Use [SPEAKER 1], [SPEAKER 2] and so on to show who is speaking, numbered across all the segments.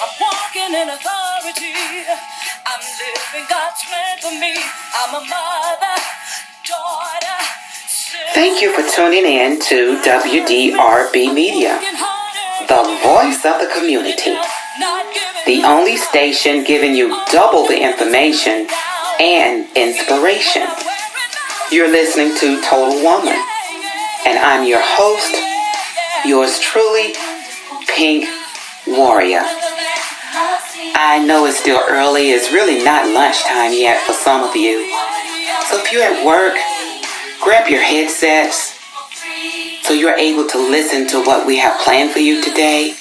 [SPEAKER 1] I'm walking in authority. I'm living God's plan for me. I'm a mother, daughter.
[SPEAKER 2] Thank you for tuning in to WDRB Media, the voice of the community. The only station giving you double the information and inspiration. You're listening to Total Woman, and I'm your host, yours truly, Pink Warrior. I know it's still early. It's really not lunchtime yet for some of you. So if you're at work, grab your headsets so you're able to listen to what we have planned for you today.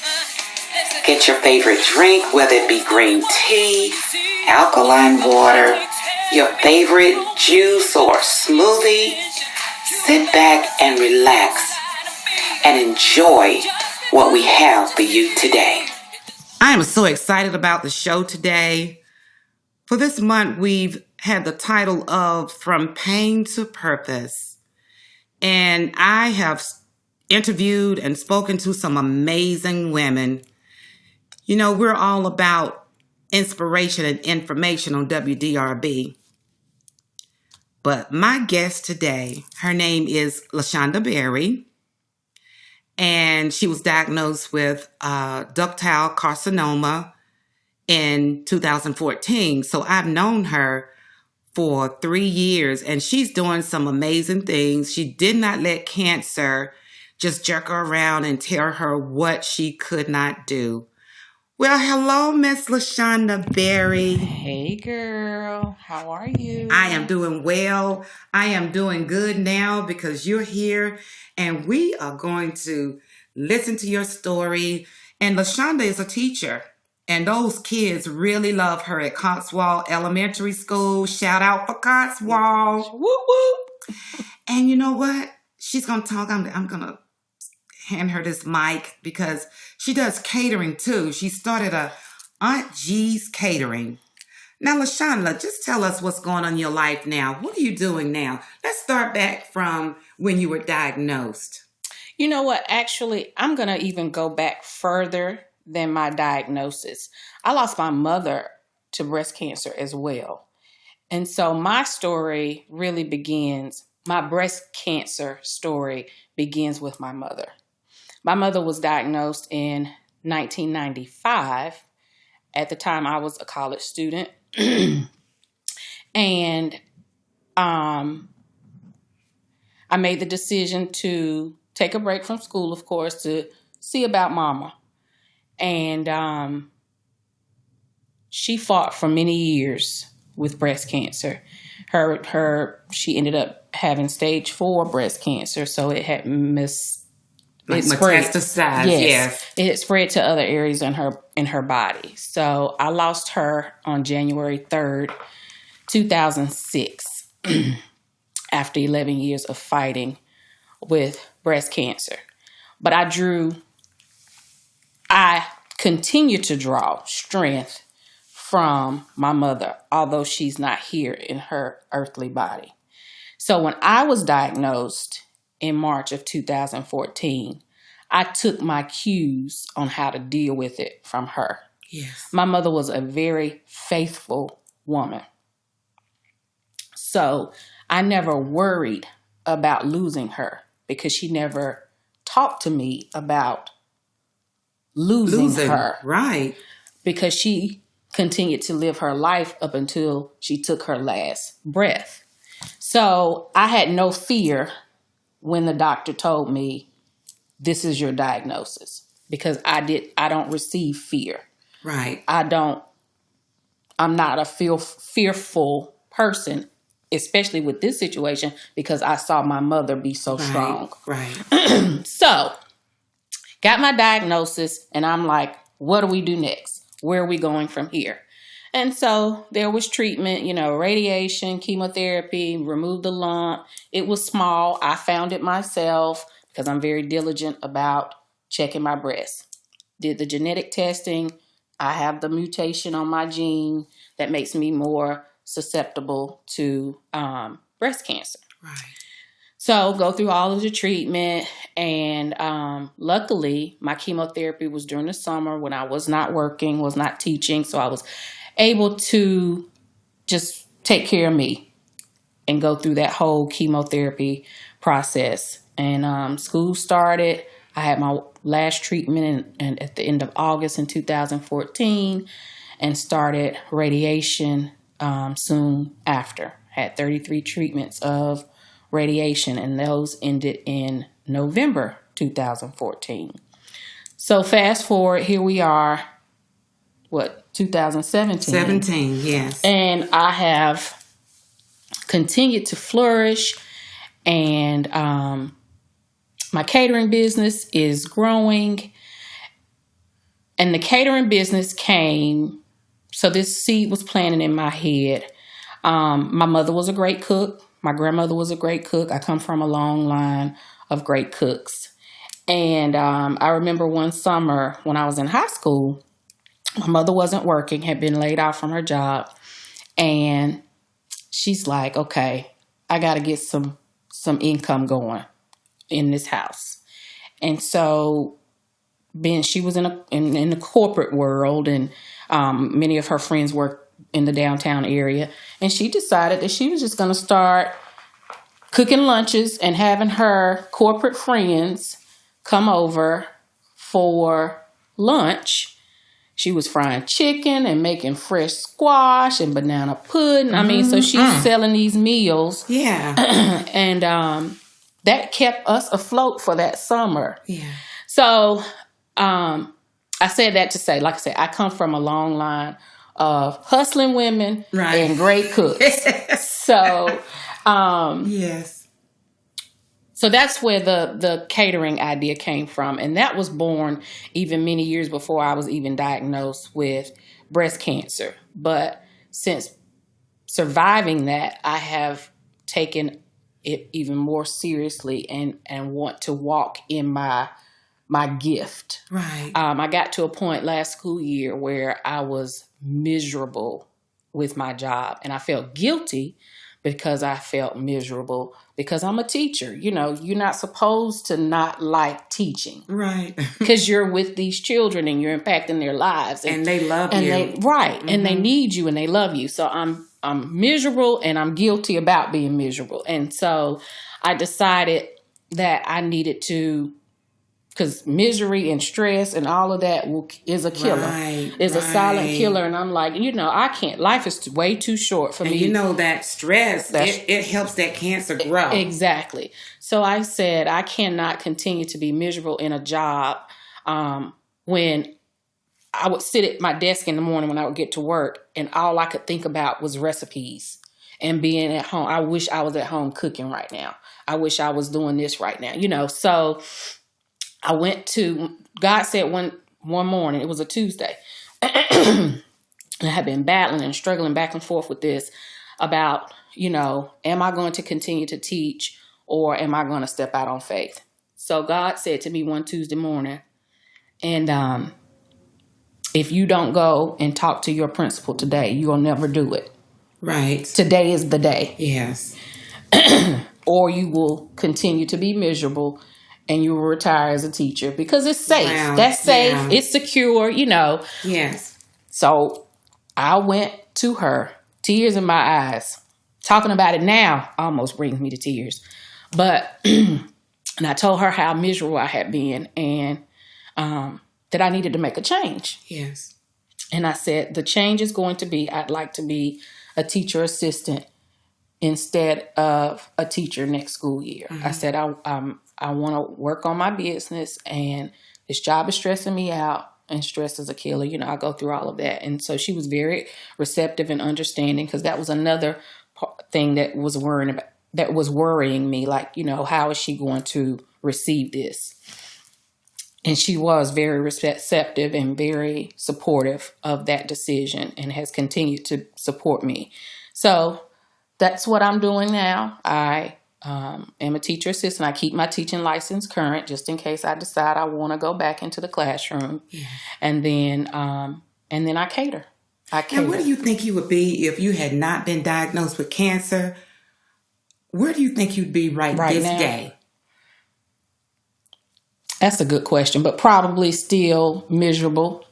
[SPEAKER 2] Get your favorite drink, whether it be green tea, alkaline water, your favorite juice or smoothie. Sit back and relax and enjoy what we have for you today. I am so excited about the show today. For this month, we've had the title of From Pain to Purpose. And I have interviewed and spoken to some amazing women. You know, we're all about inspiration and information on WDRB. But my guest today, her name is LaShonda Berry. And she was diagnosed with ductal carcinoma in 2014. So I've known her for 3 years, and she's doing some amazing things. She did not let cancer just jerk her around and tell her what she could not do. Well, hello, Miss LaShonda Berry.
[SPEAKER 3] Hey, girl. How are you?
[SPEAKER 2] I am doing well. I am doing good now because you're here, and we are going to listen to your story. And LaShonda is a teacher, and those kids really love her at Cotswold Elementary School. Shout out for Cotswold.
[SPEAKER 3] Whoop, whoop.
[SPEAKER 2] And you know what? She's going to talk. I'm going to hand her this mic because she does catering too. She started a Aunt G's Catering. Now, LaShonda, just tell us what's going on in your life now. What are you doing now? Let's start back from when you were diagnosed.
[SPEAKER 3] You know what? Actually, I'm going to even go back further than my diagnosis. I lost my mother to breast cancer as well. And so my story really begins, my breast cancer story begins with my mother. My mother was diagnosed in 1995. At the time, I was a college student. And I made the decision to take a break from school, of course, to see about Mama. And she fought for many years with breast cancer. She ended up having stage 4 breast cancer, so it had
[SPEAKER 2] metastasized. Yes.
[SPEAKER 3] It had spread to other areas in her body. So I lost her on January 3rd, 2006, after 11 years of fighting with breast cancer. But I continue to draw strength from my mother, although she's not here in her earthly body. So when I was diagnosed in March of 2014, I took my cues on how to deal with it from her.
[SPEAKER 2] Yes.
[SPEAKER 3] My mother was a very faithful woman. So I never worried about losing her because she never talked to me about losing her.
[SPEAKER 2] Right.
[SPEAKER 3] Because she continued to live her life up until she took her last breath. So I had no fear when the doctor told me, this is your diagnosis, because I don't receive fear.
[SPEAKER 2] Right.
[SPEAKER 3] I'm not a fearful person, especially with this situation, because I saw my mother be so strong.
[SPEAKER 2] Right.
[SPEAKER 3] So got my diagnosis and I'm like, what do we do next? Where are we going from here? And so there was treatment, radiation, chemotherapy, remove the lump. It was small. I found it myself because I'm very diligent about checking my breast. Did the genetic testing. I have the mutation on my gene that makes me more susceptible to breast cancer.
[SPEAKER 2] Right.
[SPEAKER 3] So go through all of the treatment, and luckily my chemotherapy was during the summer when I was not working, was not teaching, so I was able to just take care of me and go through that whole chemotherapy process. And school started. I had my last treatment at the end of August in 2014 and started radiation soon after. Had 33 treatments of radiation, and those ended in November 2014. So fast forward, here we are, 2017?
[SPEAKER 2] 17, yes.
[SPEAKER 3] And I have continued to flourish, and my catering business is growing. And the catering business came, so this seed was planted in my head. My mother was a great cook. My grandmother was a great cook. I come from a long line of great cooks. And I remember one summer when I was in high school, my mother wasn't working, had been laid off from her job. And she's like, okay, I got to get some income going in this house. And so she was in the corporate world, and many of her friends worked in the downtown area. And she decided that she was just going to start cooking lunches and having her corporate friends come over for lunch. She was frying chicken and making fresh squash and banana pudding. I mean, so she's selling these meals.
[SPEAKER 2] Yeah.
[SPEAKER 3] And that kept us afloat for that summer.
[SPEAKER 2] Yeah.
[SPEAKER 3] So I said that to say, like I said, I come from a long line of hustling women and great cooks. So,
[SPEAKER 2] yes.
[SPEAKER 3] So that's where the catering idea came from. And that was born even many years before I was even diagnosed with breast cancer. But since surviving that, I have taken it even more seriously and want to walk in my gift.
[SPEAKER 2] Right.
[SPEAKER 3] I got to a point last school year where I was miserable with my job, and I felt guilty because I felt miserable because I'm a teacher. You know, you're not supposed to not like teaching.
[SPEAKER 2] Right.
[SPEAKER 3] Because you're with these children and you're impacting their lives.
[SPEAKER 2] And they love you.
[SPEAKER 3] And they need you and they love you. So I'm miserable and I'm guilty about being miserable. And so I decided that I needed to, because misery and stress and all of that is a killer. It's a silent killer. And I'm like, I can't. Life is way too short for me.
[SPEAKER 2] That stress, it helps that cancer grow.
[SPEAKER 3] Exactly. So I said, I cannot continue to be miserable in a job when I would sit at my desk in the morning when I would get to work, and all I could think about was recipes and being at home. I wish I was at home cooking right now. I wish I was doing this right now. So I went to, God said one morning, it was a Tuesday, and I had been battling and struggling back and forth with this about, am I going to continue to teach or am I going to step out on faith? So God said to me one Tuesday morning, and if you don't go and talk to your principal today, you'll never do it.
[SPEAKER 2] Right.
[SPEAKER 3] Today is the day.
[SPEAKER 2] Yes.
[SPEAKER 3] Or you will continue to be miserable and you will retire as a teacher because it's safe.
[SPEAKER 2] Wow.
[SPEAKER 3] That's safe.
[SPEAKER 2] Yeah.
[SPEAKER 3] It's secure,
[SPEAKER 2] Yes.
[SPEAKER 3] So I went to her, tears in my eyes. Talking about it now almost brings me to tears. But, and I told her how miserable I had been and that I needed to make a change.
[SPEAKER 2] Yes.
[SPEAKER 3] And I said, the change is going to be, I'd like to be a teacher assistant instead of a teacher next school year. Mm-hmm. I said, I want to work on my business, and this job is stressing me out, and stress is a killer. I go through all of that. And so she was very receptive and understanding, because that was another thing that was worrying me. Like, how is she going to receive this? And she was very receptive and very supportive of that decision and has continued to support me. So that's what I'm doing now. I am a teacher assistant. I keep my teaching license current just in case I decide I want to go back into the classroom. Yeah. And then I cater.
[SPEAKER 2] And what do you think you would be if you had not been diagnosed with cancer? where do you think you'd be right this
[SPEAKER 3] now?
[SPEAKER 2] day?
[SPEAKER 3] That's a good question, but probably still miserable.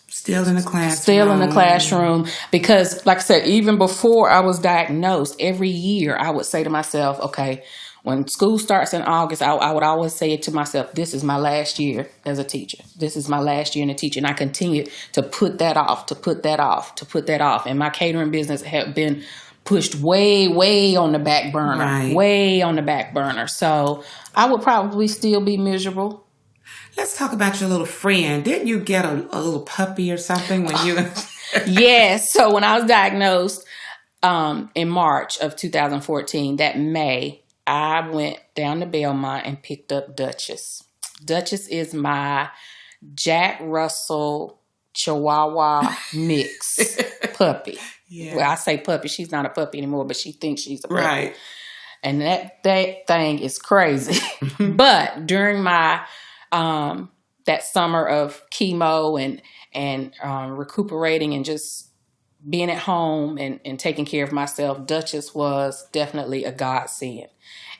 [SPEAKER 2] Still in the classroom.
[SPEAKER 3] Still in the classroom. Because, like I said, even before I was diagnosed, every year I would say to myself, okay, when school starts in August, I would always say it to myself, this is my last year as a teacher. This is my last year in a teacher. And I continued to put that off, to put that off, to put that off. And my catering business had been pushed way, way on the back burner.
[SPEAKER 2] Right.
[SPEAKER 3] Way on the back burner. So I would probably still be miserable.
[SPEAKER 2] Let's talk about your little friend. Didn't you get a little puppy or something when you...
[SPEAKER 3] Yes. So when I was diagnosed in March of 2014, that May, I went down to Belmont and picked up Duchess. Duchess is my Jack Russell Chihuahua mix puppy.
[SPEAKER 2] Yeah.
[SPEAKER 3] Well, I say puppy. She's not a puppy anymore, but she thinks she's a puppy.
[SPEAKER 2] Right.
[SPEAKER 3] And that thing is crazy. But during my that summer of chemo and recuperating and just being at home and taking care of myself, Duchess was definitely a godsend.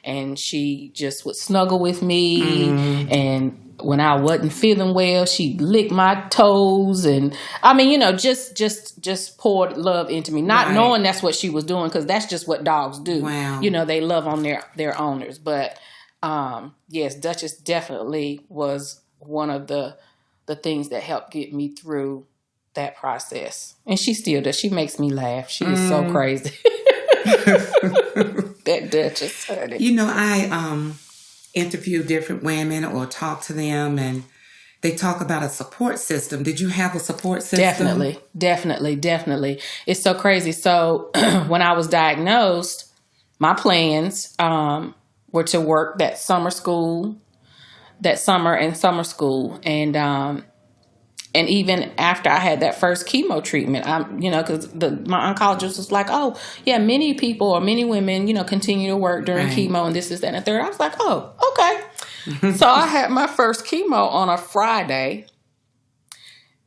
[SPEAKER 3] And she just would snuggle with me. And when I wasn't feeling well, she'd lick my toes. And I mean, you know, just poured love into me, not knowing that's what she was doing, because that's just what dogs do.
[SPEAKER 2] Wow.
[SPEAKER 3] You know, they love on their owners. But yes, Duchess definitely was one of the things that helped get me through that process. And she still does. She makes me laugh. She is so crazy. That Duchess, honey.
[SPEAKER 2] You know, I interview different women or talk to them, and they talk about a support system. Did you have a support system?
[SPEAKER 3] Definitely. It's so crazy. So when I was diagnosed, my plans were to work that summer in summer school. And even after I had that first chemo treatment, because my oncologist was like, oh, yeah, many people or many women, continue to work during chemo and this, and the third. I was like, oh, okay. So I had my first chemo on a Friday.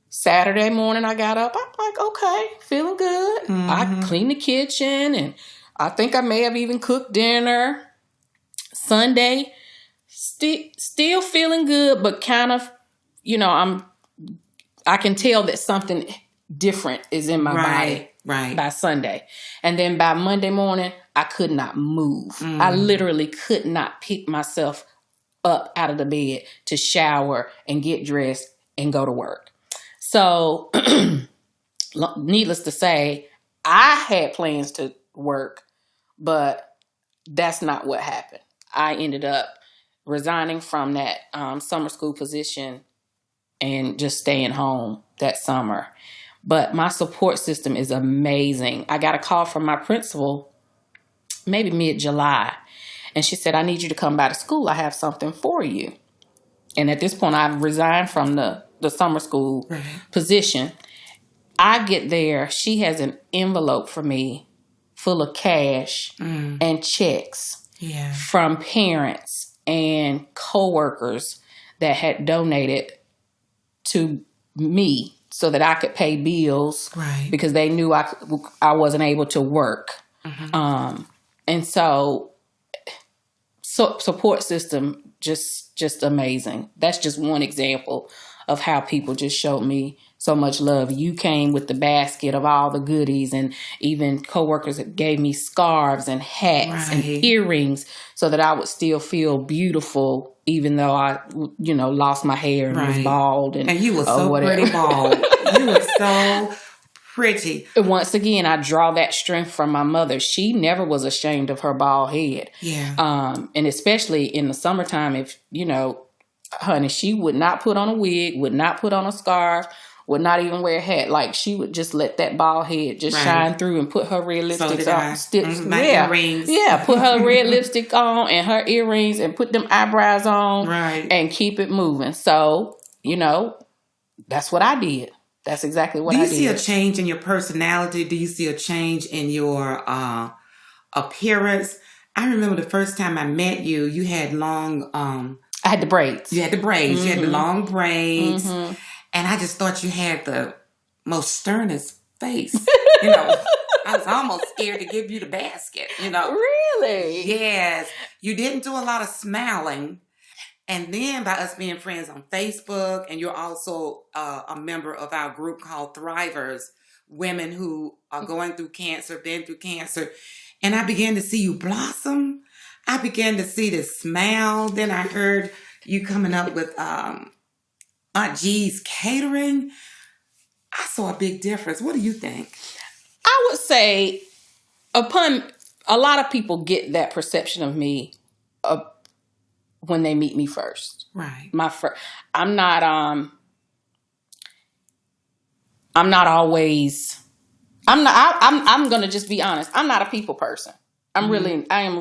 [SPEAKER 3] Saturday morning, I got up. I'm like, okay, feeling good. Mm-hmm. I cleaned the kitchen, and I think I may have even cooked dinner. Sunday, still feeling good, but kind of, I can tell that something different is in my body by Sunday. And then by Monday morning, I could not move. I literally could not pick myself up out of the bed to shower and get dressed and go to work. So needless to say, I had plans to work, but that's not what happened. I ended up resigning from that summer school position and just staying home that summer. But my support system is amazing. I got a call from my principal maybe mid-July, and she said, I need you to come by to school. I have something for you. And at this point, I've resigned from the summer school position. I get there. She has an envelope for me full of cash and checks from parents and coworkers that had donated to me so that I could pay bills because they knew I wasn't able to work. And so support system, just amazing. That's just one example of how people just showed me so much love. You came with the basket of all the goodies, and even coworkers gave me scarves and hats and earrings so that I would still feel beautiful, even though I, lost my hair and was bald. And
[SPEAKER 2] you were so pretty bald. You were so pretty.
[SPEAKER 3] Once again, I draw that strength from my mother. She never was ashamed of her bald head.
[SPEAKER 2] Yeah.
[SPEAKER 3] And especially in the summertime, if, honey, she would not put on a wig, would not put on a scarf, would not even wear a hat. Like, she would just let that bald head just shine through and put her red lipstick on.
[SPEAKER 2] Earrings.
[SPEAKER 3] Yeah, put her red lipstick on and her earrings and put them eyebrows on and keep it moving. So, that's what I did. That's exactly what I did.
[SPEAKER 2] Do you see a change in your personality? Do you see a change in your appearance? I remember the first time I met you, you had long...
[SPEAKER 3] I had the braids.
[SPEAKER 2] You had the braids. You had the long braids. And I just thought you had the most sternest face. I was almost scared to give you the basket,
[SPEAKER 3] Really?
[SPEAKER 2] Yes. You didn't do a lot of smiling. And then by us being friends on Facebook, and you're also a member of our group called Thrivers, women who are going through cancer, been through cancer. And I began to see you blossom. I began to see this smile. Then I heard you coming up with Aunt G's catering. I saw a big difference. What do you think?
[SPEAKER 3] I would say a lot of people get that perception of me when they meet me first.
[SPEAKER 2] Right.
[SPEAKER 3] I'm not always, I'm going to just be honest. I'm not a people person. I am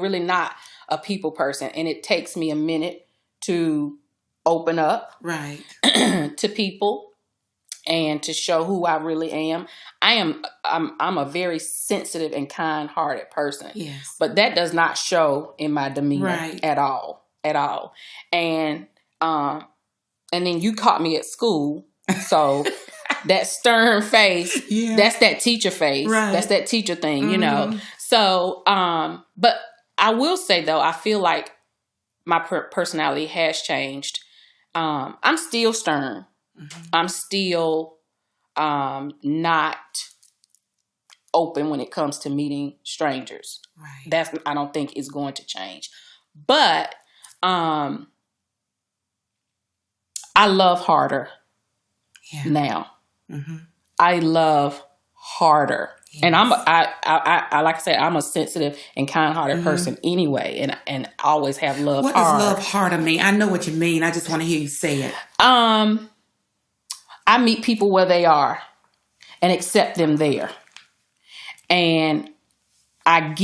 [SPEAKER 3] really not a people person. And it takes me a minute to open up
[SPEAKER 2] right
[SPEAKER 3] to people and to show who I really am. I'm a very sensitive and kind-hearted person.
[SPEAKER 2] Yes.
[SPEAKER 3] But that does not show in my demeanor
[SPEAKER 2] right.
[SPEAKER 3] at all. And then you caught me at school. So that stern face, that's that teacher face. Right. That's that teacher thing, So, but I will say though, I feel like my personality has changed. I'm still stern. Mm-hmm. I'm still not open when it comes to meeting strangers.
[SPEAKER 2] Right.
[SPEAKER 3] I don't think is going to change. But I love harder now. Mm-hmm. I love harder. Yes. And I like I said, I'm a sensitive and kind-hearted person anyway, and I always have loved
[SPEAKER 2] hard. What does love harder mean? I know what you mean. I just want to hear you say it.
[SPEAKER 3] I meet people where they are and accept them there. And I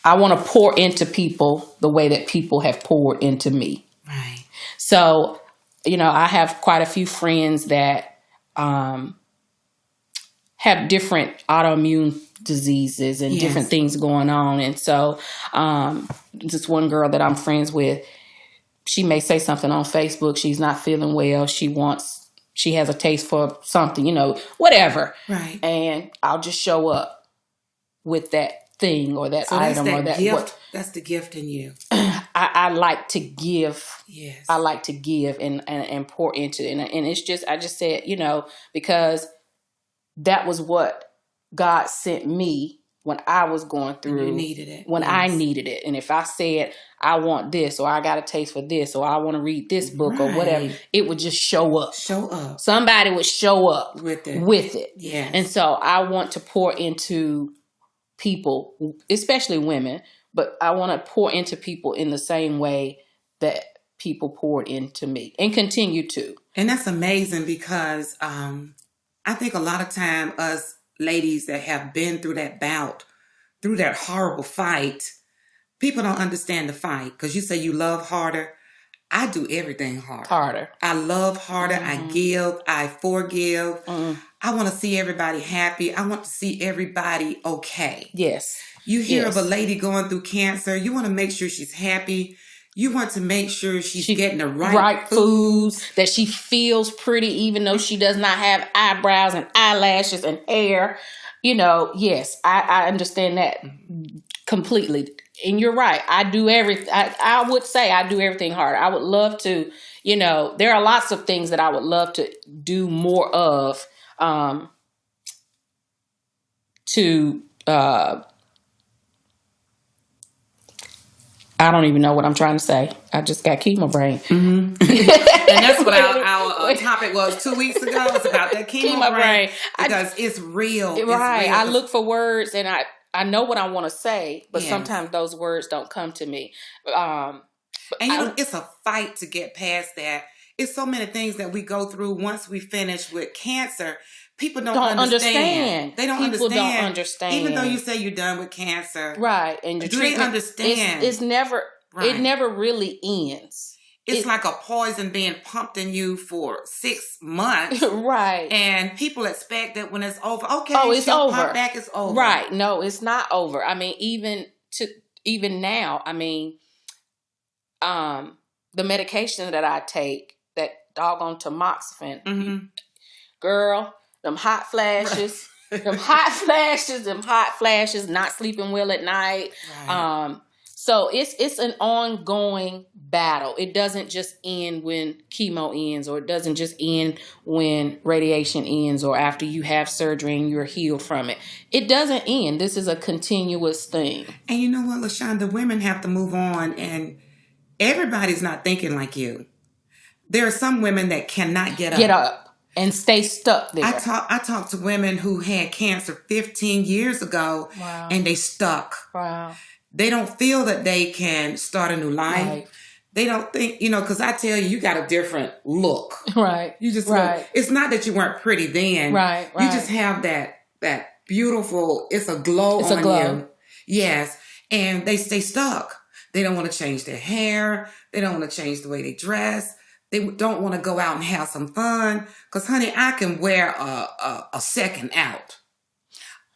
[SPEAKER 3] want to pour into people the way that people have poured into me.
[SPEAKER 2] Right.
[SPEAKER 3] So, I have quite a few friends that have different autoimmune diseases and different things going on. And so this one girl that I'm friends with, she may say something on Facebook. She's not feeling well. She has a taste for something, whatever.
[SPEAKER 2] Right.
[SPEAKER 3] And I'll just show up with that thing or that item or that
[SPEAKER 2] gift. That's the gift in you.
[SPEAKER 3] I like to give.
[SPEAKER 2] Yes.
[SPEAKER 3] I like to give and pour into it. And it's just, I just said, because that was what God sent me when I was going through.
[SPEAKER 2] And you needed it.
[SPEAKER 3] When I needed it. And if I said, I want this, or I got a taste for this, or I want to read this book or whatever, it would just show up. Somebody would show up with it.
[SPEAKER 2] Yes.
[SPEAKER 3] And so I want to pour into people, especially women, but I want to pour into people in the same way that people poured into me and continue to.
[SPEAKER 2] And that's amazing because I think a lot of time us ladies that have been through that bout, through that horrible fight, people don't understand the fight because you say you love harder. I do everything harder. I love harder. I give. I forgive. I want to see everybody happy. I want to see everybody okay.
[SPEAKER 3] Yes.
[SPEAKER 2] You hear of a lady going through cancer. You want to make sure she's happy. You want to make sure she's getting the right foods.
[SPEAKER 3] That she feels pretty even though she does not have eyebrows and eyelashes and hair. Yes, I understand that completely. And you're right. I do everything. I would say I do everything hard. I would love to, there are lots of things that I would love to do more of I don't even know what I'm trying to say. I just got chemo brain.
[SPEAKER 2] Mm-hmm. And that's what our topic was 2 weeks ago. It's about that chemo brain. Because it's real.
[SPEAKER 3] Right.
[SPEAKER 2] It's real.
[SPEAKER 3] I look for words and I know what I want to say, but sometimes those words don't come to me.
[SPEAKER 2] It's a fight to get past that. It's so many things that we go through once we finish with cancer. People don't understand. They don't understand.
[SPEAKER 3] People don't understand.
[SPEAKER 2] Even though you say you're done with cancer.
[SPEAKER 3] Right. And the treatment,
[SPEAKER 2] they understand?
[SPEAKER 3] It never really ends.
[SPEAKER 2] It's like a poison being pumped in you for 6 months.
[SPEAKER 3] Right.
[SPEAKER 2] And people expect that when it's over, okay,
[SPEAKER 3] it's over.
[SPEAKER 2] Pop back, it's over.
[SPEAKER 3] Right. No, it's not over. I mean, even now, I mean, the medication that I take, that doggone tamoxifen, girl, them hot flashes, them hot flashes, not sleeping well at night.
[SPEAKER 2] Right.
[SPEAKER 3] So it's an ongoing battle. It doesn't just end when chemo ends, or it doesn't just end when radiation ends, or after you have surgery and you're healed from it. It doesn't end. This is a continuous thing.
[SPEAKER 2] And you know what, LaShonda, women have to move on, and everybody's not thinking like you. There are some women that cannot get
[SPEAKER 3] up and stay stuck there.
[SPEAKER 2] I talked to women who had cancer 15 years ago,
[SPEAKER 3] Wow.
[SPEAKER 2] and they stuck.
[SPEAKER 3] Wow.
[SPEAKER 2] They don't feel that they can start a new life.
[SPEAKER 3] Right.
[SPEAKER 2] They don't think, because I tell you, you got a different look.
[SPEAKER 3] Right.
[SPEAKER 2] You just
[SPEAKER 3] right.
[SPEAKER 2] It's not that you weren't pretty then.
[SPEAKER 3] Right.
[SPEAKER 2] You just have that beautiful, it's a glow on you. Yes. And they stay stuck. They don't want to change their hair. They don't want to change the way they dress. They don't want to go out and have some fun. Because, honey, I can wear a second out,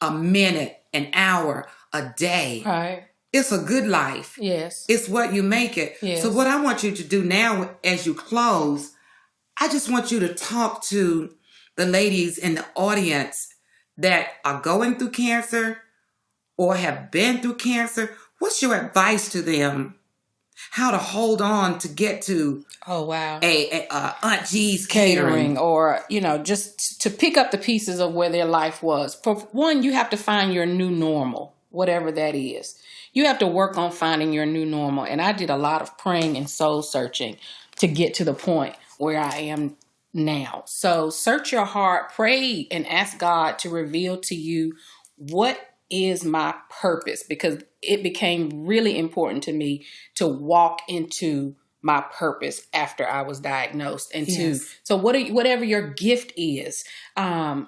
[SPEAKER 2] a minute, an hour, a day.
[SPEAKER 3] Right.
[SPEAKER 2] It's a good life.
[SPEAKER 3] Yes.
[SPEAKER 2] It's what you make it.
[SPEAKER 3] Yes.
[SPEAKER 2] So what I want you to do now as you close, I just want you to talk to the ladies in the audience that are going through cancer or have been through cancer. What's your advice to them? How to hold on to get to a Aunt G's catering,
[SPEAKER 3] or just to pick up the pieces of where their life was. For one, you have to find your new normal, whatever that is. You have to work on finding your new normal. And I did a lot of praying and soul searching to get to the point where I am now. So search your heart, pray, and ask God to reveal to you what is my purpose, because it became really important to me to walk into my purpose after I was diagnosed. And whatever your gift is, ask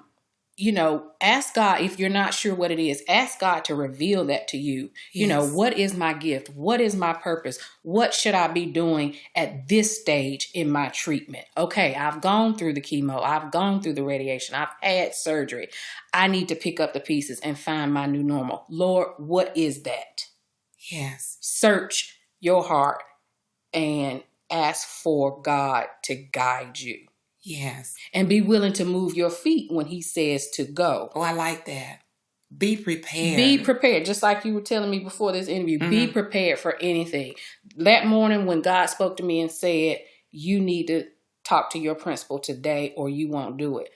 [SPEAKER 3] God. If you're not sure what it is, ask God to reveal that to you.
[SPEAKER 2] Yes.
[SPEAKER 3] What is my gift? What is my purpose? What should I be doing at this stage in my treatment? Okay, I've gone through the chemo. I've gone through the radiation. I've had surgery. I need to pick up the pieces and find my new normal. Lord, what is that?
[SPEAKER 2] Yes.
[SPEAKER 3] Search your heart and ask for God to guide you.
[SPEAKER 2] Yes.
[SPEAKER 3] And be willing to move your feet when he says to go.
[SPEAKER 2] Oh, I like that. Be prepared.
[SPEAKER 3] Be prepared. Just like you were telling me before this interview, be prepared for anything. That morning when God spoke to me and said, you need to talk to your principal today or you won't do it.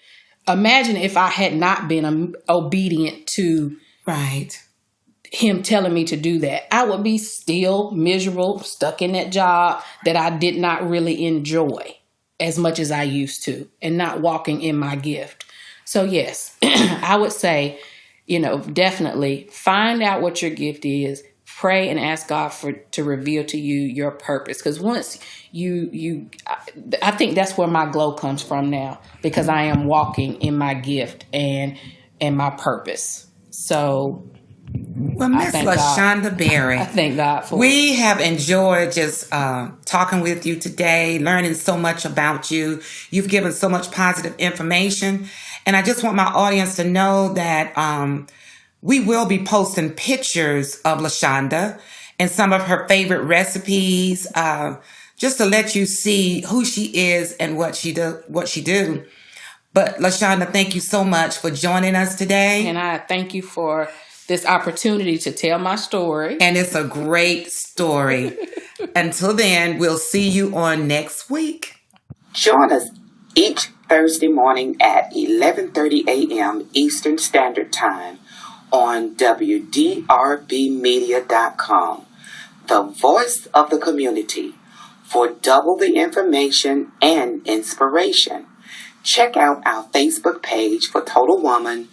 [SPEAKER 3] Imagine if I had not been obedient to him telling me to do that. I would be still miserable, stuck in that job that I did not really enjoy as much as I used to, and not walking in my gift. So yes, I would say, definitely find out what your gift is, pray and ask God to reveal to you your purpose. Because once I think that's where my glow comes from now, because I am walking in my gift and my purpose. So
[SPEAKER 2] well, Miss LaShonda Berry,
[SPEAKER 3] I thank God for
[SPEAKER 2] we have enjoyed just talking with you today, learning so much about you. You've given so much positive information. And I just want my audience to know that we will be posting pictures of LaShonda and some of her favorite recipes, just to let you see who she is and what she do. But LaShonda, thank you so much for joining us today.
[SPEAKER 3] And I thank you for this opportunity to tell my story.
[SPEAKER 2] And it's a great story. Until then, we'll see you on next week. Join us each Thursday morning at 11:30 a.m. Eastern Standard Time on WDRBmedia.com, the voice of the community, for double the information and inspiration. Check out our Facebook page for Total Woman,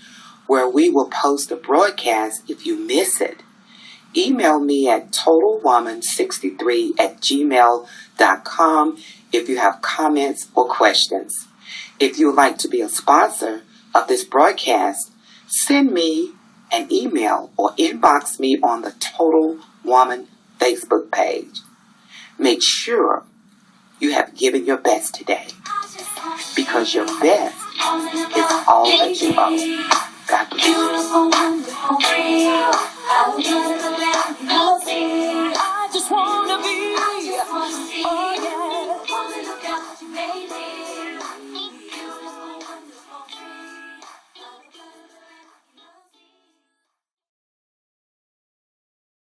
[SPEAKER 2] where we will post a broadcast if you miss it. Email me at totalwoman63@gmail.com if you have comments or questions. If you would like to be a sponsor of this broadcast, send me an email or inbox me on the Total Woman Facebook page. Make sure you have given your best today, because your best is all that you owe. God bless you.